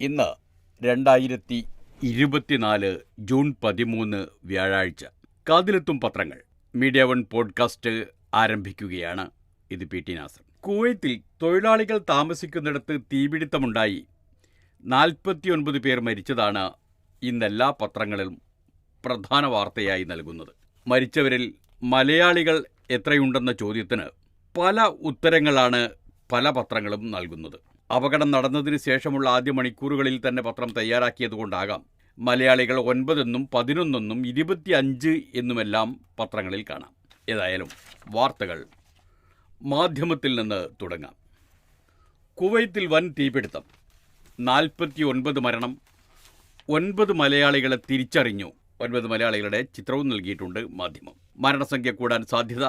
ഇന്ന് 2024 ജൂൺ 13 വ്യാഴാഴ്ച. കാതിലെത്തും പത്രങ്ങൾ മീഡിയ വൺ പോഡ്കാസ്റ്റ് ആരംഭിക്കുകയാണ്. ഇത് പി.ടി. നാസർ. കുവൈത്തിൽ തൊഴിലാളികൾ താമസിക്കുന്നിടത്ത് തീപിടുത്തമുണ്ടായി 49 പേർ മരിച്ചതാണ് ഇന്നെല്ലാ പത്രങ്ങളിലും പ്രധാന വാർത്തയായി നൽകുന്നത്. മരിച്ചവരിൽ മലയാളികൾ എത്രയുണ്ടെന്ന ചോദ്യത്തിന് പല ഉത്തരങ്ങളാണ് പല പത്രങ്ങളും നൽകുന്നത്. അപകടം നടന്നതിന് ശേഷമുള്ള ആദ്യ മണിക്കൂറുകളിൽ തന്നെ പത്രം തയ്യാറാക്കിയതുകൊണ്ടാകാം മലയാളികൾ 9 എന്നും 11 എന്നും 25 എന്നുമെല്ലാം പത്രങ്ങളിൽ കാണാം. ഏതായാലും വാർത്തകൾ മാധ്യമത്തിൽ നിന്ന് തുടങ്ങാം. കുവൈത്തിൽ വൻ തീപിടുത്തം, 49 മരണം, 9 മലയാളികളെ തിരിച്ചറിഞ്ഞു. 9 മലയാളികളുടെ ചിത്രവും നൽകിയിട്ടുണ്ട് മാധ്യമം. മരണസംഖ്യ കൂടാൻ സാധ്യത,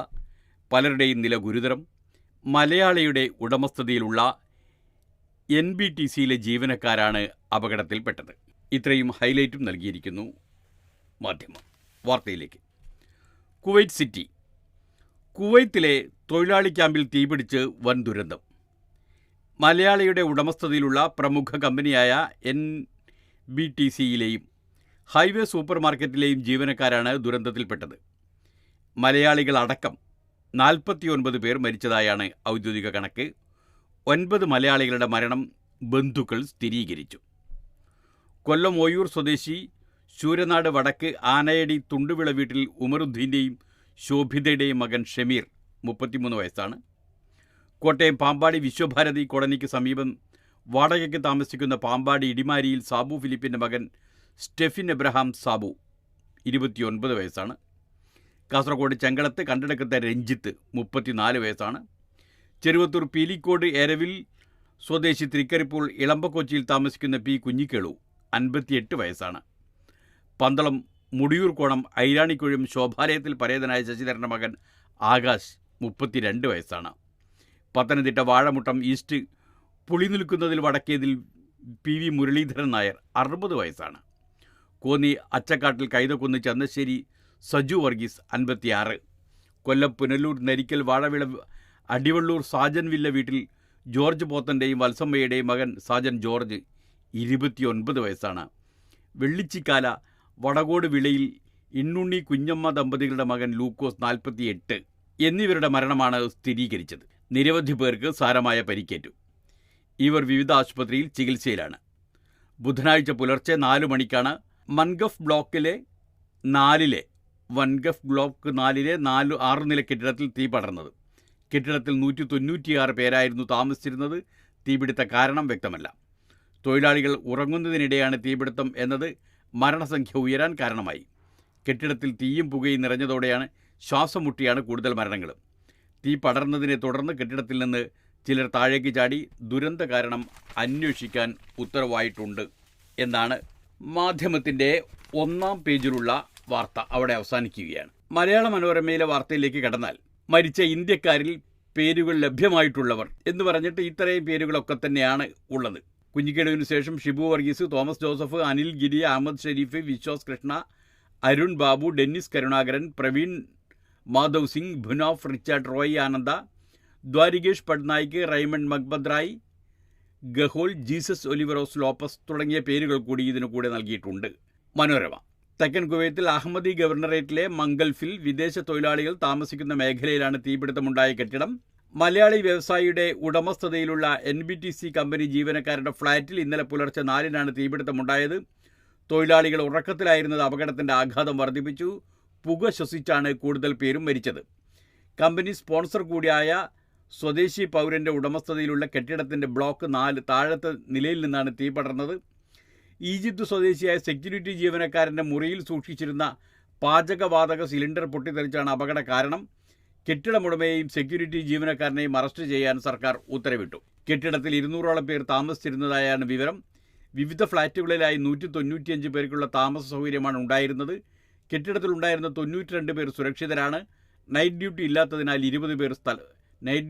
പലരുടെയും നില ഗുരുതരം, മലയാളിയുടെ ഉടമസ്ഥതയിലുള്ള NBTCയിലെ ജീവനക്കാരാണ് അപകടത്തിൽപ്പെട്ടത്. ഇത്രയും ഹൈലൈറ്റും നൽകിയിരിക്കുന്നു മാധ്യമം. വാർത്തയിലേക്ക്. Kuwait city. കുവൈത്തിലെ തൊഴിലാളി ക്യാമ്പിൽ തീപിടിച്ച് വൻ ദുരന്തം. മലയാളിയുടെ ഉടമസ്ഥതയിലുള്ള പ്രമുഖ കമ്പനിയായ NBTCയിലെയും ഹൈവേ സൂപ്പർ മാർക്കറ്റിലെയും ജീവനക്കാരാണ് ദുരന്തത്തിൽപ്പെട്ടത്. മലയാളികളടക്കം 49 പേർ മരിച്ചതായാണ് ഔദ്യോഗിക കണക്ക്. 9 മലയാളികളുടെ മരണം ബന്ധുക്കൾ സ്ഥിരീകരിച്ചു. കൊല്ലം ഓയൂർ സ്വദേശി ശൂരനാട് വടക്ക് ആനയടി തുണ്ടുവിള വീട്ടിൽ ഉമറുദ്ദീൻ്റെയും ശോഭിതയുടെയും മകൻ ഷമീർ 33 വയസ്സാണ്. കോട്ടയം പാമ്പാടി വിശ്വഭാരതി കോളനിക്ക് സമീപം വാടകയ്ക്ക് താമസിക്കുന്ന പാമ്പാടി ഇടിമാരിയിൽ സാബു ഫിലിപ്പിൻ്റെ മകൻ സ്റ്റെഫിൻ എബ്രഹാം സാബു 29 വയസ്സാണ്. കാസർഗോഡ് ചെങ്കളത്ത് കണ്ടടക്കത്തെ രഞ്ജിത്ത് 34 വയസ്സാണ്. ചെറുവത്തൂർ പീലിക്കോട് എരവിൽ സ്വദേശി തൃക്കരിപ്പോൾ ഇളമ്പക്കൊച്ചിയിൽ താമസിക്കുന്ന പി കുഞ്ഞിക്കേളു 58 വയസ്സാണ്. പന്തളം മുടിയൂർക്കോണം ഐരാണിക്കുഴം ശോഭാലയത്തിൽ പരേതനായ ശശിധരൻ്റെ മകൻ ആകാശ് 32 വയസ്സാണ്. പത്തനംതിട്ട വാഴമുട്ടം ഈസ്റ്റ് പുളി നിൽക്കുന്നതിൽ വടക്കേതിൽ PV മുരളീധരൻ നായർ 60 വയസ്സാണ്. കോന്നി അച്ചക്കാട്ടിൽ കൈതക്കുന്ന് ചന്തശ്ശേരി സജു വർഗീസ് 56. കൊല്ലം പുനലൂർ നരിക്കൽ വാഴവിള അടിവള്ളൂർ സാജൻ വില്ല വീട്ടിൽ ജോർജ് പോത്തൻ്റെയും വത്സമ്മയുടെയും മകൻ സാജൻ ജോർജ് 29 വയസ്സാണ്. വെള്ളിച്ചിക്കാല വടകോട് വിളയിൽ ഇണ്ണുണ്ണി കുഞ്ഞമ്മ ദമ്പതികളുടെ മകൻ ലൂക്കോസ് 48 എന്നിവരുടെ മരണമാണ് സ്ഥിരീകരിച്ചത്. നിരവധി പേർക്ക് സാരമായ പരിക്കേറ്റു. ഇവർ വിവിധ ആശുപത്രിയിൽ ചികിത്സയിലാണ്. ബുധനാഴ്ച പുലർച്ചെ 4 മണിക്കാണ് മൻഗഫ് ബ്ലോക്ക് 4 6 നില കെട്ടിടത്തിൽ തീ പടർന്നത്. കെട്ടിടത്തിൽ 196 പേരായിരുന്നു താമസിച്ചിരുന്നത്. തീപിടുത്ത കാരണം വ്യക്തമല്ല. തൊഴിലാളികൾ ഉറങ്ങുന്നതിനിടെയാണ് തീപിടുത്തം എന്നത് മരണസംഖ്യ ഉയരാൻ കാരണമായി. കെട്ടിടത്തിൽ തീയും പുകയും നിറഞ്ഞതോടെയാണ് ശ്വാസം മുട്ടിയാണ് കൂടുതൽ മരണങ്ങൾ. തീ പടർന്നതിനെ തുടർന്ന് കെട്ടിടത്തിൽ നിന്ന് ചിലർ താഴേക്ക് ചാടി ദുരന്ത കാരണം അന്വേഷിക്കാൻ ഉത്തരവായിട്ടുണ്ട് എന്നാണ് മാധ്യമത്തിൻ്റെ 1-ാം പേജിലുള്ള വാർത്ത. അവിടെ അവസാനിക്കുകയാണ്. മലയാള മനോരമയിലെ വാർത്തയിലേക്ക് കടന്നാൽ, മരിച്ച ഇന്ത്യക്കാരിൽ പേരുകൾ ലഭ്യമായിട്ടുള്ളവർ എന്ന് പറഞ്ഞിട്ട് ഇത്രയും പേരുകളൊക്കെ തന്നെയാണ് ഉള്ളത്. കുഞ്ഞിക്കേടുവിന് ശേഷം ഷിബു വർഗീസ്, തോമസ് ജോസഫ്, അനിൽ ഗിരി, അഹമ്മദ് ഷെരീഫ്, വിശ്വാസ് കൃഷ്ണ, അരുൺ ബാബു, ഡെന്നിസ് കരുണാകരൻ, പ്രവീൺ മാധവ് സിംഗ്, ഭുനോഫ്, റിച്ചാർഡ് റോയ് ആനന്ദ, Dwarikesh Patnaik, Raymond മക്ബദ്രായ്, ഗഹോൽ, Jesus ഒലിവറോസ് Lopez തുടങ്ങിയ പേരുകൾ കൂടി ഇതിനു കൂടെ നൽകിയിട്ടുണ്ട്. മനോരമ. തെക്കൻ കുവൈത്തിൽ അഹമ്മദി ഗവർണറേറ്റിലെ മംഗൽഫിൽ വിദേശ തൊഴിലാളികൾ താമസിക്കുന്ന മേഖലയിലാണ് തീപിടുത്തമുണ്ടായ കെട്ടിടം. മലയാളി വ്യവസായിയുടെ ഉടമസ്ഥതയിലുള്ള NBTC കമ്പനി ജീവനക്കാരുടെ ഫ്ളാറ്റിൽ ഇന്നലെ പുലർച്ചെ 4-നാണ് തീപിടുത്തമുണ്ടായത്. തൊഴിലാളികൾ ഉറക്കത്തിലായിരുന്നത് അപകടത്തിൻ്റെ ആഘാതം വർദ്ധിപ്പിച്ചു. പുക ശ്വസിച്ചാണ് കൂടുതൽ പേരും മരിച്ചത്. കമ്പനി സ്പോൺസർ കൂടിയായ സ്വദേശി പൗരൻ്റെ ഉടമസ്ഥതയിലുള്ള കെട്ടിടത്തിൻ്റെ ബ്ലോക്ക് 4 താഴത്തെ നിലയിൽ നിന്നാണ് തീ പടർന്നത്. ഈജിപ്ത് സ്വദേശിയായ സെക്യൂരിറ്റി ജീവനക്കാരൻ്റെ മുറിയിൽ സൂക്ഷിച്ചിരുന്ന പാചകവാതക സിലിണ്ടർ പൊട്ടിത്തെറിച്ചാണ് അപകട കാരണം. കെട്ടിടമുടമയെയും സെക്യൂരിറ്റി ജീവനക്കാരനെയും അറസ്റ്റ് ചെയ്യാൻ സർക്കാർ ഉത്തരവിട്ടു. കെട്ടിടത്തിൽ 200ഓളം പേർ താമസിച്ചിരുന്നതായാണ് വിവരം. വിവിധ ഫ്ളാറ്റുകളിലായി 195 പേർക്കുള്ള താമസ സൗകര്യമാണ് ഉണ്ടായിരുന്നത്. കെട്ടിടത്തിലുണ്ടായിരുന്ന 92 പേർ സുരക്ഷിതരാണ്. നൈറ്റ്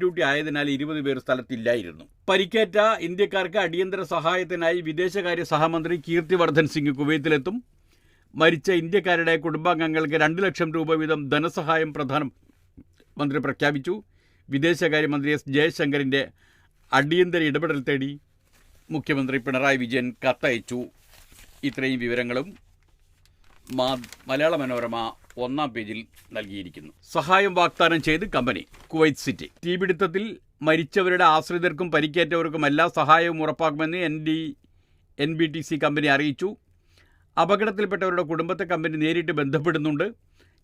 ഡ്യൂട്ടി ആയതിനാൽ 20 പേർ സ്ഥലത്തില്ലായിരുന്നു. പരിക്കേറ്റ ഇന്ത്യക്കാർക്ക് അടിയന്തര സഹായത്തിനായി വിദേശകാര്യ സഹമന്ത്രി കീർത്തിവർദ്ധൻ സിംഗ് കുവൈത്തിലെത്തും. മരിച്ച ഇന്ത്യക്കാരുടെ കുടുംബാംഗങ്ങൾക്ക് 2 ലക്ഷം രൂപ വീതം ധനസഹായം പ്രധാനമന്ത്രി പ്രഖ്യാപിച്ചു. വിദേശകാര്യമന്ത്രി S. ജയശങ്കറിൻ്റെ അടിയന്തര ഇടപെടൽ തേടി മുഖ്യമന്ത്രി പിണറായി വിജയൻ കത്തയച്ചു. ഇത്രയും വിവരങ്ങളും മലയാള മനോരമ 1-ാം പേജിൽ നൽകിയിരിക്കുന്നു. സഹായം വാഗ്ദാനം ചെയ്ത് കമ്പനി കുവൈറ്റ് സിറ്റി. തീപിടുത്തത്തിൽ മരിച്ചവരുടെ ആശ്രിതർക്കും പരിക്കേറ്റവർക്കും എല്ലാ സഹായവും ഉറപ്പാക്കുമെന്ന് NBTC കമ്പനി അറിയിച്ചു. അപകടത്തിൽപ്പെട്ടവരുടെ കുടുംബത്തെ കമ്പനി നേരിട്ട് ബന്ധപ്പെടുന്നുണ്ട്.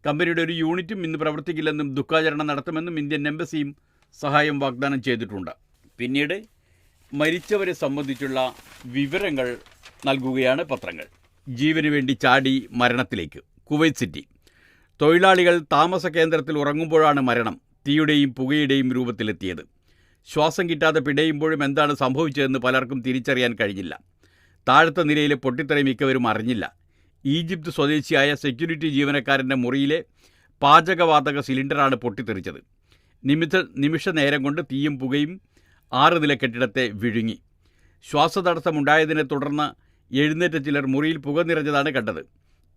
കമ്പനിയുടെ ഒരു യൂണിറ്റും ഇന്ന് പ്രവർത്തിക്കില്ലെന്നും ദുഃഖാചരണം നടത്തുമെന്നും ഇന്ത്യൻ എംബസിയും സഹായം വാഗ്ദാനം ചെയ്തിട്ടുണ്ട്. പിന്നീട് മരിച്ചവരെ സംബന്ധിച്ചുള്ള വിവരങ്ങൾ നൽകുകയാണ് പത്രങ്ങൾ. ജീവന് വേണ്ടി ചാടി മരണത്തിലേക്ക്. Kuwait city. തൊഴിലാളികൾ താമസ കേന്ദ്രത്തിൽ ഉറങ്ങുമ്പോഴാണ് മരണം തീയുടെയും പുകയുടെയും രൂപത്തിലെത്തിയത്. ശ്വാസം കിട്ടാതെ പിടയുമ്പോഴും എന്താണ് സംഭവിച്ചതെന്ന് പലർക്കും തിരിച്ചറിയാൻ കഴിഞ്ഞില്ല. താഴത്തെ നിലയിലെ പൊട്ടിത്തെറി മിക്കവരും അറിഞ്ഞില്ല. ഈജിപ്ത് സ്വദേശിയായ സെക്യൂരിറ്റി ജീവനക്കാരൻ്റെ മുറിയിലെ പാചകവാതക സിലിണ്ടറാണ് പൊട്ടിത്തെറിച്ചത്. നിമിഷ നേരം കൊണ്ട് തീയും പുകയും 6 നില കെട്ടിടത്തെ വിഴുങ്ങി. ശ്വാസതടസ്സമുണ്ടായതിനെ തുടർന്ന് എഴുന്നേറ്റ ചിലർ മുറിയിൽ പുക നിറഞ്ഞതാണ് കണ്ടത്.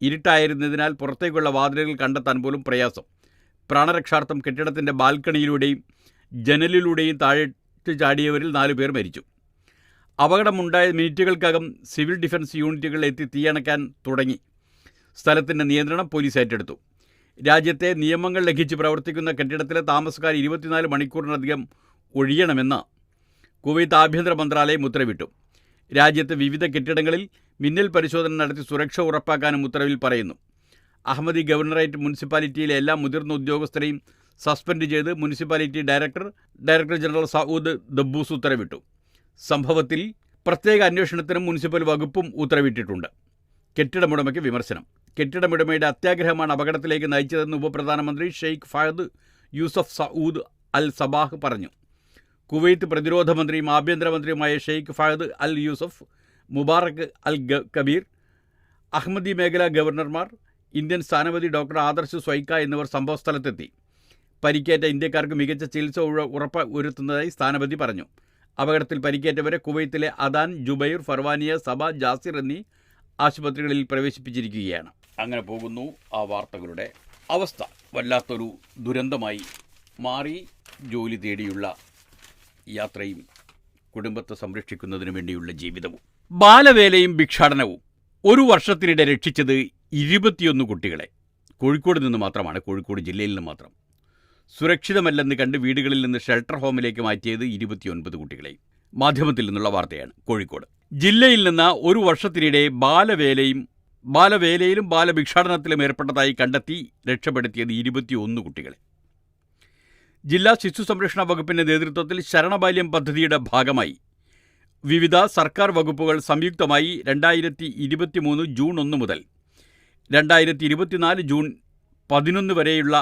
ഇരുട്ടായിരുന്നതിനാൽ പുറത്തേക്കുള്ള വാതിലുകൾ കണ്ടെത്താൻ പോലും പ്രയാസം. പ്രാണരക്ഷാർത്ഥം കെട്ടിടത്തിൻ്റെ ബാൽക്കണിയിലൂടെയും ജനലിലൂടെയും താഴേക്ക് ചാടിയവരിൽ 4 പേർ മരിച്ചു. അപകടമുണ്ടായ മിനിറ്റുകൾക്കകം സിവിൽ ഡിഫൻസ് യൂണിറ്റുകൾ എത്തി തീയണയ്ക്കാൻ തുടങ്ങി. സ്ഥലത്തിൻ്റെ നിയന്ത്രണം പോലീസ് ഏറ്റെടുത്തു. രാജ്യത്തെ നിയമങ്ങൾ ലംഘിച്ച് പ്രവർത്തിക്കുന്ന കെട്ടിടത്തിലെ താമസക്കാർ 24 മണിക്കൂറിനധികം ഒഴിയണമെന്ന് കുവൈത്ത് ആഭ്യന്തര മന്ത്രാലയം ഉത്തരവിട്ടു. രാജ്യത്തെ വിവിധ കെട്ടിടങ്ങളിൽ മിന്നൽ പരിശോധന നടത്തി സുരക്ഷ ഉറപ്പാക്കാനും ഉത്തരവിൽ പറയുന്നു. അഹമ്മദി ഗവർണറേറ്റ് മുനിസിപ്പാലിറ്റിയിലെ എല്ലാ മുതിർന്ന ഉദ്യോഗസ്ഥരെയും സസ്പെൻഡ് ചെയ്ത് മുനിസിപ്പാലിറ്റി ഡയറക്ടർ ജനറൽ സഊദ് ദബ്ബൂസ് ഉത്തരവിട്ടു. സംഭവത്തിൽ പ്രത്യേക അന്വേഷണത്തിനും മുനിസിപ്പൽ വകുപ്പും ഉത്തരവിട്ടിട്ടുണ്ട്. കെട്ടിടമുടമയ്ക്ക് വിമർശനം. കെട്ടിടമുടമയുടെ അത്യാഗ്രഹമാണ് അപകടത്തിലേക്ക് നയിച്ചതെന്ന് ഉപപ്രധാനമന്ത്രി ഷെയ്ഖ് ഫഹദ് യൂസഫ് സഊദ് അൽ സബാഹ് പറഞ്ഞു. കുവൈത്ത് പ്രതിരോധ മന്ത്രിയും ആഭ്യന്തരമന്ത്രിയുമായ ഷെയ്ഖ് ഫഹദ് അൽ യൂസഫ്, മുബാറക് അൽ കബീർ, അഹമ്മദി മേഖലാ ഗവർണർമാർ, ഇന്ത്യൻ സ്ഥാനപതി ഡോക്ടർ ആദർശ് സ്വൈക്ക എന്നിവർ സംഭവസ്ഥലത്തെത്തി. പരിക്കേറ്റ ഇന്ത്യക്കാർക്ക് മികച്ച ചികിത്സ ഉറപ്പ് വരുത്തുന്നതായി സ്ഥാനപതി പറഞ്ഞു. അപകടത്തിൽ പരിക്കേറ്റവരെ കുവൈത്തിലെ അദാൻ, ജുബൈർ, ഫർവാനിയ, സബ, ജാസിർ എന്നീ ആശുപത്രികളിൽ പ്രവേശിപ്പിച്ചിരിക്കുകയാണ്. അങ്ങനെ പോകുന്നു ആ വാർത്തകളുടെ അവസ്ഥ. വല്ലാത്തൊരു ദുരന്തമായി മാറി. ജോലി തേടിയുള്ള യാത്രയും കുടുംബത്തെ സംരക്ഷിക്കുന്നതിന് വേണ്ടിയുള്ള ജീവിതവും. ബാലവേലയും ഭിക്ഷാടനവും. 1 വർഷത്തിനിടെ രക്ഷിച്ചത് 21 കുട്ടികളെ. കോഴിക്കോട് നിന്ന് മാത്രമാണ്, കോഴിക്കോട് ജില്ലയിൽ നിന്ന് മാത്രം. സുരക്ഷിതമല്ലെന്ന് കണ്ട് വീടുകളിൽ നിന്ന് ഷെൽട്ടർ ഹോമിലേക്ക് മാറ്റിയത് 29 കുട്ടികളെയും. മാധ്യമത്തിൽ നിന്നുള്ള വാർത്തയാണ്. കോഴിക്കോട് ജില്ലയിൽ നിന്ന് 1 വർഷത്തിനിടെ ബാലവേലയിലും ബാലഭിക്ഷാടനത്തിലും ഏർപ്പെട്ടതായി കണ്ടെത്തി രക്ഷപ്പെടുത്തിയത് 21 കുട്ടികളെ. ജില്ലാ ശിശു സംരക്ഷണ വകുപ്പിൻ്റെ നേതൃത്വത്തിൽ ശരണബാല്യം പദ്ധതിയുടെ ഭാഗമായി വിവിധ സർക്കാർ വകുപ്പുകൾ സംയുക്തമായി 2023 ജൂൺ 1 മുതൽ 2024 ജൂൺ 11 വരെയുള്ള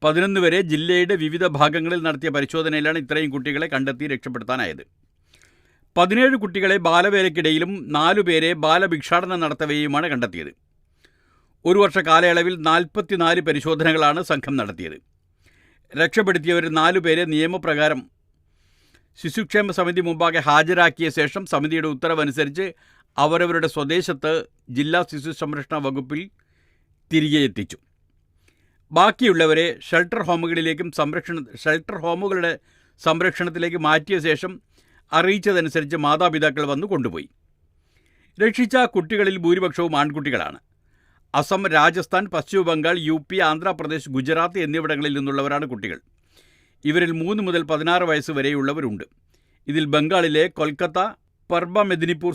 11 വരെ ജില്ലയുടെ വിവിധ ഭാഗങ്ങളിൽ നടത്തിയ പരിശോധനയിലാണ് ഇത്രയും കുട്ടികളെ കണ്ടെത്തി രക്ഷപ്പെടുത്താനായത്. 17 കുട്ടികളെ ബാലവേലയ്ക്കിടയിലും 4 പേരെ ബാലഭിക്ഷാടനം നടത്തവെയുമാണ് കണ്ടെത്തിയത്. 1 വർഷ കാലയളവിൽ 44 പരിശോധനകളാണ് സംഘം നടത്തിയത്. രക്ഷപ്പെടുത്തിയവരിൽ 4 പേരെ നിയമപ്രകാരം ശിശുക്ഷേമ സമിതി മുമ്പാകെ ഹാജരാക്കിയ ശേഷം സമിതിയുടെ ഉത്തരവനുസരിച്ച് അവരവരുടെ സ്വദേശത്ത് ജില്ലാ ശിശു സംരക്ഷണ വകുപ്പിൽ തിരികെ എത്തിച്ചു. ബാക്കിയുള്ളവരെ ഷെൽട്ടർ ഹോമുകളുടെ സംരക്ഷണത്തിലേക്ക് മാറ്റിയ ശേഷം അറിയിച്ചതനുസരിച്ച് മാതാപിതാക്കൾ വന്നു കൊണ്ടുപോയി. രക്ഷിച്ച കുട്ടികളിൽ ഭൂരിപക്ഷവും ആൺകുട്ടികളാണ്. അസം, രാജസ്ഥാൻ, പശ്ചിമ ബംഗാൾ, UP, ആന്ധ്രാപ്രദേശ്, ഗുജറാത്ത് എന്നിവിടങ്ങളിൽ നിന്നുള്ളവരാണ് കുട്ടികൾ. ഇവരിൽ 3 മുതൽ 16 വയസ്സ് വരെയുള്ളവരുണ്ട്. ഇതിൽ ബംഗാളിലെ കൊൽക്കത്ത, പൂർബ മെദിനിപൂർ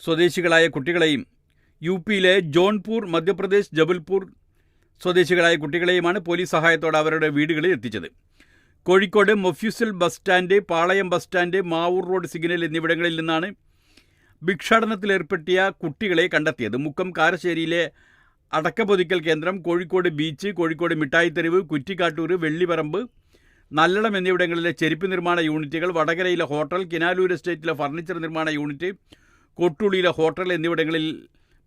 സ്വദേശികളായ കുട്ടികളെയും UPയിലെ ജോൺപൂർ, മധ്യപ്രദേശ്, ജബൽപൂർ സ്വദേശികളായ കുട്ടികളെയുമാണ് പോലീസ് സഹായത്തോടെ അവരുടെ വീടുകളിൽ എത്തിച്ചത്. Kozhikode mofussil bus stand, Palayam bus stand, Mavoor road signal എന്നിവിടങ്ങളിൽ നിന്നാണ് ഭിക്ഷാടനത്തിലേർപ്പെട്ടിയ കുട്ടികളെ കണ്ടെത്തിയത്. മുക്കം കാരശ്ശേരിയിലെ അടക്കപ്പൊതിക്കൽ കേന്ദ്രം, കോഴിക്കോട് ബീച്ച്, കോഴിക്കോട് മിഠായിത്തെരുവ്, കുറ്റിക്കാട്ടൂർ, വെള്ളിപറമ്പ്, നല്ലളം എന്നിവിടങ്ങളിലെ ചെരുപ്പ് നിർമ്മാണ യൂണിറ്റുകൾ, വടകരയിലെ ഹോട്ടൽ, കിനാലൂർ എസ്റ്റേറ്റിലെ ഫർണിച്ചർ നിർമ്മാണ യൂണിറ്റ്, കൊട്ടുള്ളിയിലെ ഹോട്ടൽ എന്നിവിടങ്ങളിൽ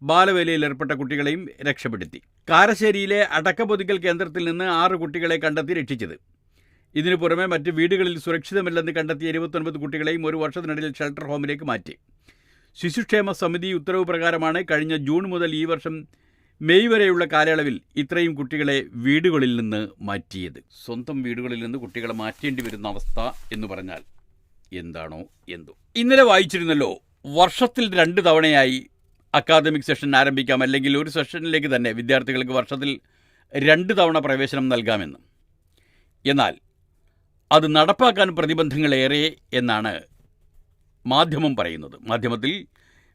ബാലവേലയിൽ ഏർപ്പെട്ട കുട്ടികളെയും രക്ഷപ്പെടുത്തി. കാരശ്ശേരിയിലെ അടക്കപ്പൊതിക്കൽ കേന്ദ്രത്തിൽ നിന്ന് 6 കുട്ടികളെ കണ്ടെത്തി രക്ഷിച്ചത്. ഇതിനു പുറമെ മറ്റ് വീടുകളിൽ സുരക്ഷിതമല്ലെന്ന് കണ്ടെത്തിയ 29 കുട്ടികളെയും 1 വർഷത്തിനിടയിൽ ഷെൽട്ടർ ഹോമിലേക്ക് മാറ്റി. ശിശുക്ഷേമ സമിതി ഉത്തരവ് പ്രകാരമാണ് കഴിഞ്ഞ ജൂൺ മുതൽ ഈ വർഷം മെയ് വരെയുള്ള കാലയളവിൽ ഇത്രയും കുട്ടികളെ വീടുകളിൽ നിന്ന് മാറ്റിയത്. സ്വന്തം വീടുകളിൽ നിന്ന് കുട്ടികളെ മാറ്റേണ്ടി വരുന്ന അവസ്ഥ എന്ന് പറഞ്ഞാൽ എന്താണോ എന്തോ. ഇന്നലെ വായിച്ചിരുന്നല്ലോ, വർഷത്തിൽ 2 തവണയായി അക്കാദമിക് സെഷൻ ആരംഭിക്കാം, അല്ലെങ്കിൽ ഒരു സെഷനിലേക്ക് തന്നെ വിദ്യാർത്ഥികൾക്ക് വർഷത്തിൽ 2 തവണ പ്രവേശനം നൽകാമെന്ന്. എന്നാൽ അത് നടപ്പാക്കാൻ പ്രതിബന്ധങ്ങളേറെ എന്നാണ് മാധ്യമം പറയുന്നത്. മാധ്യമത്തിൽ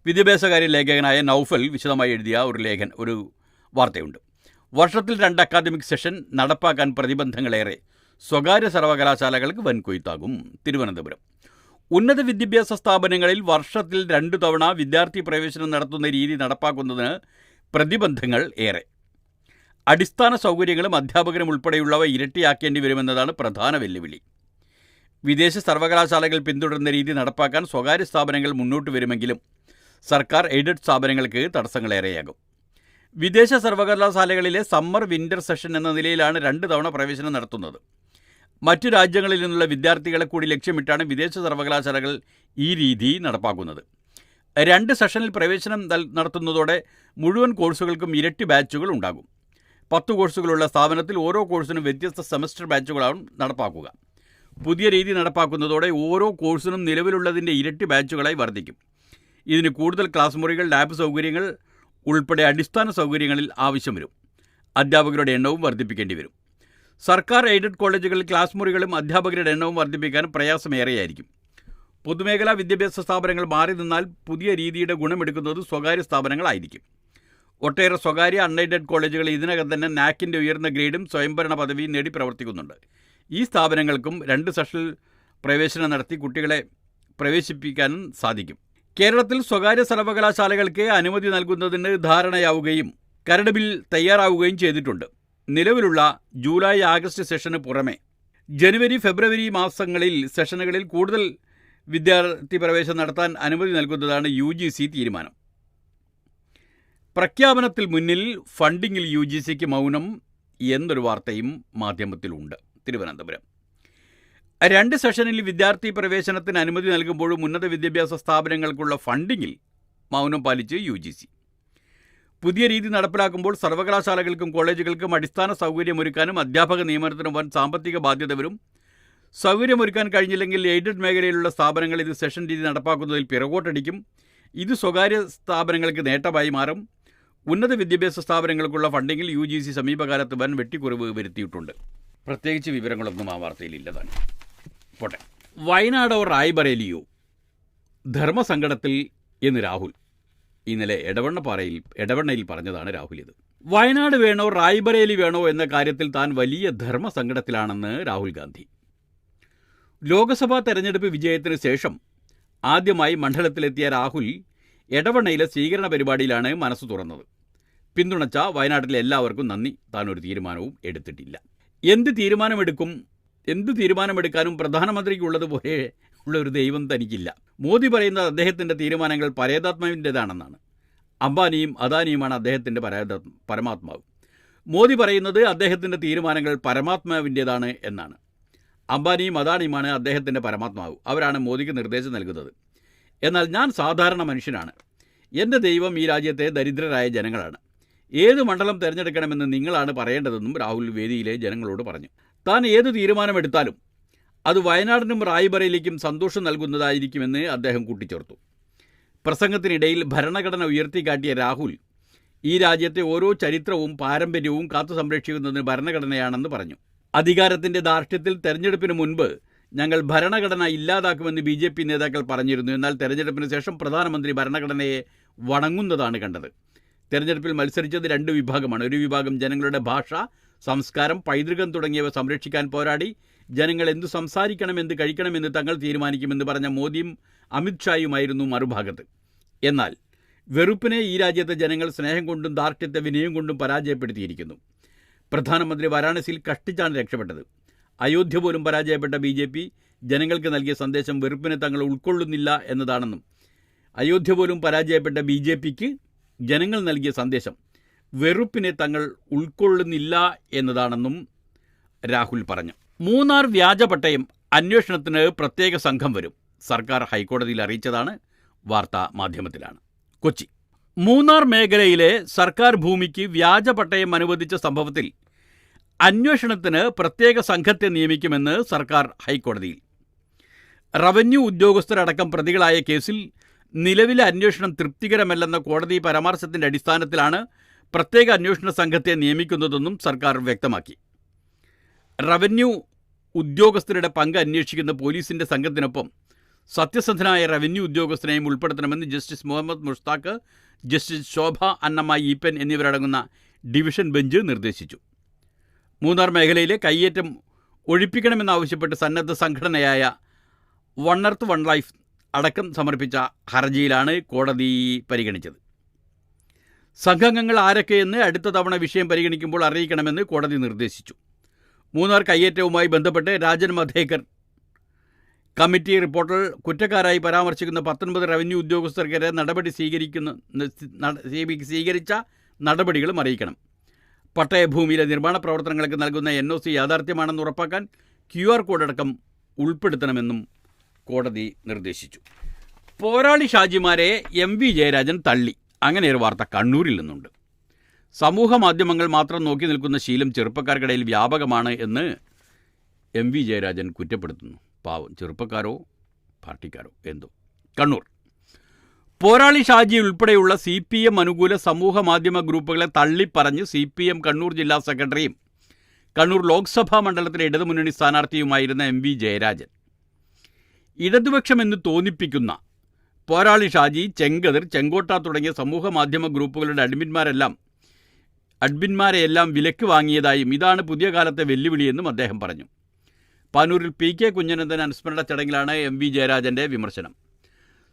വിദ്യാഭ്യാസകാര്യ ലേഖകനായ നൗഫൽ വിശദമായി എഴുതിയ ഒരു വാർത്തയുണ്ട്. വർഷത്തിൽ 2 അക്കാദമിക് സെഷൻ നടപ്പാക്കാൻ പ്രതിബന്ധങ്ങളേറെ, സ്വകാര്യ സർവകലാശാലകൾക്ക് വൻകൊയ്ത്താകും. തിരുവനന്തപുരം ഉന്നത വിദ്യാഭ്യാസ സ്ഥാപനങ്ങളിൽ വർഷത്തിൽ 2 തവണ വിദ്യാർത്ഥി പ്രവേശനം നടത്തുന്ന രീതി നടപ്പാക്കുന്നതിന് പ്രതിബന്ധങ്ങൾ ഏറെ. അടിസ്ഥാന സൗകര്യങ്ങളും അധ്യാപകരും ഉൾപ്പെടെയുള്ളവ ഇരട്ടിയാക്കേണ്ടി വരുമെന്നതാണ് പ്രധാന വെല്ലുവിളി. വിദേശ സർവകലാശാലകൾ പിന്തുടരുന്ന രീതി നടപ്പാക്കാൻ സ്വകാര്യ സ്ഥാപനങ്ങൾ മുന്നോട്ട് വരുമെങ്കിലും സർക്കാർ എയ്ഡഡ് സ്ഥാപനങ്ങൾക്ക് തടസ്സങ്ങളേറെയാകും. വിദേശ സർവകലാശാലകളിലെ സമ്മർ വിൻ്റർ സെഷൻ എന്ന നിലയിലാണ് 2 തവണ പ്രവേശനം നടത്തുന്നത്. മറ്റു രാജ്യങ്ങളിൽ നിന്നുള്ള വിദ്യാർത്ഥികളെ കൂടി ലക്ഷ്യമിട്ടാണ് വിദേശ സർവകലാശാലകൾ ഈ രീതി നടപ്പാക്കുന്നത്. 2 സെഷനിൽ പ്രവേശനം നടത്തുന്നതോടെ മുഴുവൻ കോഴ്സുകൾക്കും ഇരട്ടി ബാച്ചുകൾ ഉണ്ടാകും. 10 കോഴ്സുകളുള്ള സ്ഥാപനത്തിൽ ഓരോ കോഴ്സിനും വ്യത്യസ്ത സെമസ്റ്റർ ബാച്ചുകളാണ് നടപ്പാക്കുക. പുതിയ രീതി നടപ്പാക്കുന്നതോടെ ഓരോ കോഴ്സിനും നിലവിലുള്ളതിൻ്റെ ഇരട്ടി ബാച്ചുകളായി വർദ്ധിക്കും. ഇതിന് കൂടുതൽ ക്ലാസ് മുറികൾ, ലാബ് സൗകര്യങ്ങൾ ഉൾപ്പെടെ അടിസ്ഥാന സൗകര്യങ്ങളിൽ ആവശ്യം വരും. അധ്യാപകരുടെ എണ്ണവും വർദ്ധിപ്പിക്കേണ്ടി വരും. സർക്കാർ എയ്ഡഡ് കോളേജുകളിൽ ക്ലാസ് മുറികളും അധ്യാപകരുടെ എണ്ണവും വർദ്ധിപ്പിക്കാൻ പ്രയാസമേറെയായിരിക്കും. പൊതുമേഖലാ വിദ്യാഭ്യാസ സ്ഥാപനങ്ങൾ മാറി നിന്നാൽ പുതിയ രീതിയുടെ ഗുണമെടുക്കുന്നത് സ്വകാര്യ സ്ഥാപനങ്ങളായിരിക്കും. ഒട്ടേറെ സ്വകാര്യ അൺഎയ്ഡഡ് കോളേജുകൾ ഇതിനകം തന്നെ നാക്കിൻ്റെ ഉയർന്ന ഗ്രേഡും സ്വയംഭരണ പദവിയും നേടി പ്രവർത്തിക്കുന്നുണ്ട്. ഈ സ്ഥാപനങ്ങൾക്കും 2 സെഷനിൽ പ്രവേശനം നടത്തി കുട്ടികളെ പ്രവേശിപ്പിക്കാനും സാധിക്കും. കേരളത്തിൽ സ്വകാര്യ സർവകലാശാലകൾക്ക് അനുമതി നൽകുന്നതിന് ധാരണയാവുകയും കരട് ബിൽ തയ്യാറാവുകയും ചെയ്തിട്ടുണ്ട്. നിലവിലുള്ള ജൂലൈ ആഗസ്റ്റ് സെഷന് പുറമെ ജനുവരി ഫെബ്രുവരി മാസങ്ങളിൽ സെഷനുകളിൽ കൂടുതൽ വിദ്യാർത്ഥി പ്രവേശനം നടത്താൻ അനുമതി നൽകുന്നതാണ് UGC തീരുമാനം. പ്രഖ്യാപനത്തിൽ മുന്നിൽ ഫണ്ടിങ്ങിൽ UGCക്ക് മൗനം എന്നൊരു വാർത്തയും മാധ്യമത്തിലുണ്ട്. തിരുവനന്തപുരം 2 സെഷനിൽ വിദ്യാർത്ഥി പ്രവേശനത്തിന് അനുമതി നൽകുമ്പോഴും ഉന്നത വിദ്യാഭ്യാസ സ്ഥാപനങ്ങൾക്കുള്ള ഫണ്ടിങ്ങിൽ മൗനം പാലിച്ച് UGC. പുതിയ രീതി നടപ്പിലാക്കുമ്പോൾ സർവകലാശാലകൾക്കും കോളേജുകൾക്കും അടിസ്ഥാന സൗകര്യമൊരുക്കാനും അധ്യാപക നിയമനത്തിനും വൻ സാമ്പത്തിക ബാധ്യത വരും. സൗകര്യമൊരുക്കാൻ കഴിഞ്ഞില്ലെങ്കിൽ എയ്ഡഡ് മേഖലയിലുള്ള സ്ഥാപനങ്ങൾ ഇത് സെഷൻ രീതി നടപ്പാക്കുന്നതിൽ പിറകോട്ടടിക്കും. ഇത് സ്വകാര്യ സ്ഥാപനങ്ങൾക്ക് നേട്ടമായി മാറും. ഉന്നത വിദ്യാഭ്യാസ സ്ഥാപനങ്ങൾക്കുള്ള ഫണ്ടിങ്ങിൽ UGC സമീപകാലത്ത് വൻ വെട്ടിക്കുറവ് വരുത്തിയിട്ടുണ്ട്. പ്രത്യേകിച്ച് വിവരങ്ങളൊന്നും ആ വാർത്തയിലില്ലതാണ്. പോട്ടെ. വയനാടോ റായ്ബറേലിയോ ധർമ്മസങ്കടത്തിൽ എന്ന് രാഹുൽ ഇന്നലെ എടവണ്ണയിൽ പറഞ്ഞതാണ് രാഹുൽ ഇത്. വയനാട് വേണോ റായ്ബറേലി വേണോ എന്ന കാര്യത്തിൽ താൻ വലിയ ധർമ്മസങ്കടത്തിലാണെന്ന് രാഹുൽ ഗാന്ധി. ലോക്സഭാ തെരഞ്ഞെടുപ്പ് വിജയത്തിന് ശേഷം ആദ്യമായി മണ്ഡലത്തിലെത്തിയ രാഹുൽ എടവണ്ണയിലെ സ്വീകരണ പരിപാടിയിലാണ് മനസ്സ് തുറന്നത്. പിന്തുണച്ച വയനാട്ടിലെ എല്ലാവർക്കും നന്ദി. താൻ ഒരു തീരുമാനവും എടുത്തിട്ടില്ല. എന്ത് തീരുമാനമെടുക്കാനും പ്രധാനമന്ത്രിക്കുള്ളതുപോലെ ഉള്ള ഒരു ദൈവം തനിക്കില്ല. മോദി പറയുന്നത് അദ്ദേഹത്തിൻ്റെ തീരുമാനങ്ങൾ പരേതാത്മാവിൻ്റെതാണെന്നാണ്. അംബാനിയും അദാനിയുമാണ് അദ്ദേഹത്തിൻ്റെ പരമാത്മാവ്. മോദി പറയുന്നത് അദ്ദേഹത്തിൻ്റെ തീരുമാനങ്ങൾ പരമാത്മാവിൻ്റെതാണ് എന്നാണ്. അംബാനിയും അദാനിയുമാണ് അദ്ദേഹത്തിൻ്റെ പരമാത്മാവ്. അവരാണ് മോദിക്ക് നിർദ്ദേശം നൽകുന്നത്. എന്നാൽ ഞാൻ സാധാരണ മനുഷ്യനാണ്. എൻ്റെ ദൈവം ഈ രാജ്യത്തെ ദരിദ്രരായ ജനങ്ങളാണ്. ഏത് മണ്ഡലം തിരഞ്ഞെടുക്കണമെന്ന് നിങ്ങളാണ് പറയേണ്ടതെന്നും രാഹുൽ വേദിയിലെ ജനങ്ങളോട് പറഞ്ഞു. താൻ ഏത് തീരുമാനമെടുത്താലും അത് വയനാടിനും റായ്ബറേലിക്കും സന്തോഷം നൽകുന്നതായിരിക്കുമെന്ന് അദ്ദേഹം കൂട്ടിച്ചേർത്തു. പ്രസംഗത്തിനിടയിൽ ഭരണഘടന ഉയർത്തിക്കാട്ടിയ രാഹുൽ ഈ രാജ്യത്തെ ഓരോ ചരിത്രവും പാരമ്പര്യവും കാത്തു സംരക്ഷിക്കുന്നതിന് ഭരണഘടനയാണെന്ന് പറഞ്ഞു. അധികാരത്തിൻ്റെ ധാർഷ്ട്യത്തിൽ തെരഞ്ഞെടുപ്പിന് മുൻപ് ഞങ്ങൾ ഭരണഘടന ഇല്ലാതാക്കുമെന്ന് BJP നേതാക്കൾ പറഞ്ഞിരുന്നു. എന്നാൽ തെരഞ്ഞെടുപ്പിന് ശേഷം പ്രധാനമന്ത്രി ഭരണഘടനയെ വണങ്ങുന്നതാണ് കണ്ടത്. തെരഞ്ഞെടുപ്പിൽ മത്സരിച്ചത് 2 വിഭാഗമാണ്. ഒരു വിഭാഗം ജനങ്ങളുടെ ഭാഷ, സംസ്കാരം, പൈതൃകം തുടങ്ങിയവ സംരക്ഷിക്കാൻ പോരാടി. ജനങ്ങൾ എന്തു സംസാരിക്കണം, എന്ത് കഴിക്കണമെന്ന് തങ്ങൾ തീരുമാനിക്കുമെന്ന് പറഞ്ഞ മോദിയും അമിത്ഷായുമായിരുന്നു മറുഭാഗത്ത്. എന്നാൽ വെറുപ്പിനെ ഈ രാജ്യത്തെ ജനങ്ങൾ സ്നേഹം കൊണ്ടും ധാർഷ്ട്യത്തെ വിനയം കൊണ്ടും പരാജയപ്പെടുത്തിയിരിക്കുന്നു. പ്രധാനമന്ത്രി വാരാണസിയിൽ കഷ്ടിച്ചാണ് രക്ഷപ്പെട്ടത്. അയോധ്യ പോലും പരാജയപ്പെട്ട BJP ജനങ്ങൾക്ക് നൽകിയ സന്ദേശം വെറുപ്പിനെ തങ്ങൾ ഉൾക്കൊള്ളുന്നില്ല എന്നതാണെന്നും അയോധ്യ പോലും പരാജയപ്പെട്ട BJPക്ക് ജനങ്ങൾ നൽകിയ സന്ദേശം വെറുപ്പിനെ തങ്ങൾ ഉൾക്കൊള്ളുന്നില്ല എന്നതാണെന്നും രാഹുൽ പറഞ്ഞു. മൂന്നാർ വ്യാജപട്ടയം അന്വേഷണത്തിന് പ്രത്യേക സംഘം വരും. സർക്കാർ ഹൈക്കോടതിയിൽ അറിയിച്ചതാണ്. വാർത്താ മാധ്യമത്തിലാണ്. കൊച്ചി മൂന്നാർ മേഖലയിലെ സർക്കാർ ഭൂമിക്ക് വ്യാജ പട്ടയം അനുവദിച്ച സംഭവത്തിൽ അന്വേഷണത്തിന് പ്രത്യേക സംഘത്തെ നിയമിക്കുമെന്ന് സർക്കാർ ഹൈക്കോടതിയിൽ. റവന്യൂ ഉദ്യോഗസ്ഥരടക്കം പ്രതികളായ കേസിൽ നിലവിലെ അന്വേഷണം തൃപ്തികരമല്ലെന്ന കോടതി പരാമർശത്തിൻ്റെ അടിസ്ഥാനത്തിലാണ് പ്രത്യേക അന്വേഷണ സംഘത്തെ നിയമിക്കുന്നതെന്നും സർക്കാർ വ്യക്തമാക്കി. റവന്യൂ ഉദ്യോഗസ്ഥരുടെ പങ്ക് അന്വേഷിക്കുന്ന പോലീസിൻ്റെ സംഘത്തിനൊപ്പം സത്യസന്ധനായ റവന്യൂ ഉദ്യോഗസ്ഥനെയും ഉൾപ്പെടുത്തണമെന്ന് ജസ്റ്റിസ് മുഹമ്മദ് മുഷ്താഖ്, ജസ്റ്റിസ് ശോഭ അന്നമ്മ ഈപ്പൻ എന്നിവരടങ്ങുന്ന ഡിവിഷൻ ബെഞ്ച് നിർദ്ദേശിച്ചു. മൂന്നാർ മേഖലയിലെ കയ്യേറ്റം ഒഴിപ്പിക്കണമെന്നാവശ്യപ്പെട്ട് സന്നദ്ധ സംഘടനയായ വൺ എർത്ത് വൺ ലൈഫ് അടക്കം സമർപ്പിച്ച ഹർജിയിലാണ് കോടതി പരിഗണിച്ചത്. സംഘാംഗങ്ങൾ ആരൊക്കെയെന്ന് അടുത്ത തവണ വിഷയം പരിഗണിക്കുമ്പോൾ അറിയിക്കണമെന്ന് കോടതി നിർദ്ദേശിച്ചു. മൂന്നാർ കയ്യേറ്റവുമായി ബന്ധപ്പെട്ട് രാജൻ മധേക്കർ കമ്മിറ്റി റിപ്പോർട്ടിൽ കുറ്റക്കാരായി പരാമർശിക്കുന്ന 19 റവന്യൂ ഉദ്യോഗസ്ഥർക്കെതിരെ സ്വീകരിച്ച നടപടികളും അറിയിക്കണം. പട്ടയഭൂമിയിലെ നിർമ്മാണ പ്രവർത്തനങ്ങൾക്ക് നൽകുന്ന NOC യാഥാർത്ഥ്യമാണെന്ന് ഉറപ്പാക്കാൻ QR കോഡ് അടക്കം ഉൾപ്പെടുത്തണമെന്നും കോടതി നിർദ്ദേശിച്ചു. പോരാളി ഷാജിമാരെ MV ജയരാജൻ തള്ളി. അങ്ങനെ ഒരു വാർത്ത കണ്ണൂരിൽ നിന്നുണ്ട്. സമൂഹ മാധ്യമങ്ങൾ മാത്രം നോക്കി നിൽക്കുന്ന ശീലം ചെറുപ്പക്കാർക്കിടയിൽ വ്യാപകമാണ് എന്ന് MV ജയരാജൻ കുറ്റപ്പെടുത്തുന്നു. പാവം, ചെറുപ്പക്കാരോ പാർട്ടിക്കാരോ എന്തോ. കണ്ണൂർ പോരാളി ഷാജി ഉൾപ്പെടെയുള്ള CPM അനുകൂല സമൂഹ മാധ്യമ ഗ്രൂപ്പുകളെ തള്ളിപ്പറഞ്ഞ് CPM കണ്ണൂർ ജില്ലാ സെക്രട്ടറിയും കണ്ണൂർ ലോക്സഭാ മണ്ഡലത്തിലെ ഇടതുമുന്നണി സ്ഥാനാർത്ഥിയുമായിരുന്ന MV ജയരാജൻ ഇടതുപക്ഷമെന്ന് തോന്നിപ്പിക്കുന്ന പോരാളി ഷാജി, ചെങ്കതിർ, ചെങ്കോട്ട തുടങ്ങിയ സമൂഹ മാധ്യമ ഗ്രൂപ്പുകളുടെ അഡ്മിന്മാരെയെല്ലാം വിലക്ക് വാങ്ങിയതായും ഇതാണ് പുതിയ കാലത്തെ വെല്ലുവിളിയെന്നും അദ്ദേഹം പറഞ്ഞു. പാനൂരിൽ PK കുഞ്ഞനന്ദൻ അനുസ്മരണ ചടങ്ങിലാണ് MV ജയരാജൻ്റെ വിമർശനം.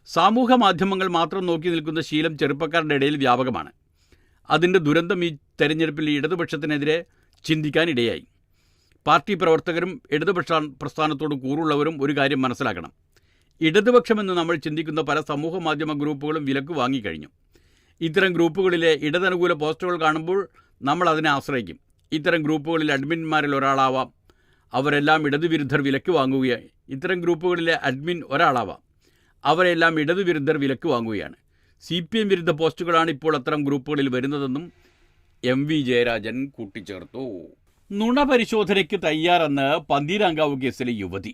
സാമൂഹ്യ മാധ്യമങ്ങൾ മാത്രം നോക്കി നിൽക്കുന്ന ശീലം ചെറുപ്പക്കാരുടെ ഇടയിൽ വ്യാപകമാണ്. അതിൻ്റെ ദുരന്തം ഈ തെരഞ്ഞെടുപ്പിൽ ഇടതുപക്ഷത്തിനെതിരെ ചിന്തിക്കാനിടയായി. പാർട്ടി പ്രവർത്തകരും ഇടതുപക്ഷ പ്രസ്ഥാനത്തോട് കൂറുള്ളവരും ഒരു കാര്യം മനസ്സിലാക്കണം. ഇടതുപക്ഷമെന്ന് നമ്മൾ ചിന്തിക്കുന്ന പല സമൂഹ മാധ്യമ ഗ്രൂപ്പുകളും വിലക്ക് വാങ്ങിക്കഴിഞ്ഞു. ഇത്തരം ഗ്രൂപ്പുകളിലെ ഇടതനുകൂല പോസ്റ്റുകൾ കാണുമ്പോൾ നമ്മൾ അതിനെ ആശ്രയിക്കും. ഇത്തരം ഗ്രൂപ്പുകളിൽ അഡ്മിന്മാരിൽ ഒരാളാവാം. അവരെല്ലാം ഇടതുവിരുദ്ധർ വിലക്ക് വാങ്ങുകയായി. ഇത്തരം ഗ്രൂപ്പുകളിലെ അഡ്മിൻ ഒരാളാവാം. അവരെല്ലാം ഇടതുവിരുദ്ധർ വിലക്ക് വാങ്ങുകയാണ്. CPM വിരുദ്ധ പോസ്റ്റുകളാണ് ഇപ്പോൾ അത്തരം ഗ്രൂപ്പുകളിൽ വരുന്നതെന്നും MV ജയരാജൻ കൂട്ടിച്ചേർത്തു. നുണ പരിശോധനയ്ക്ക് തയ്യാറെന്ന് പന്തീരാങ്കാവ് കേസിലെ യുവതി.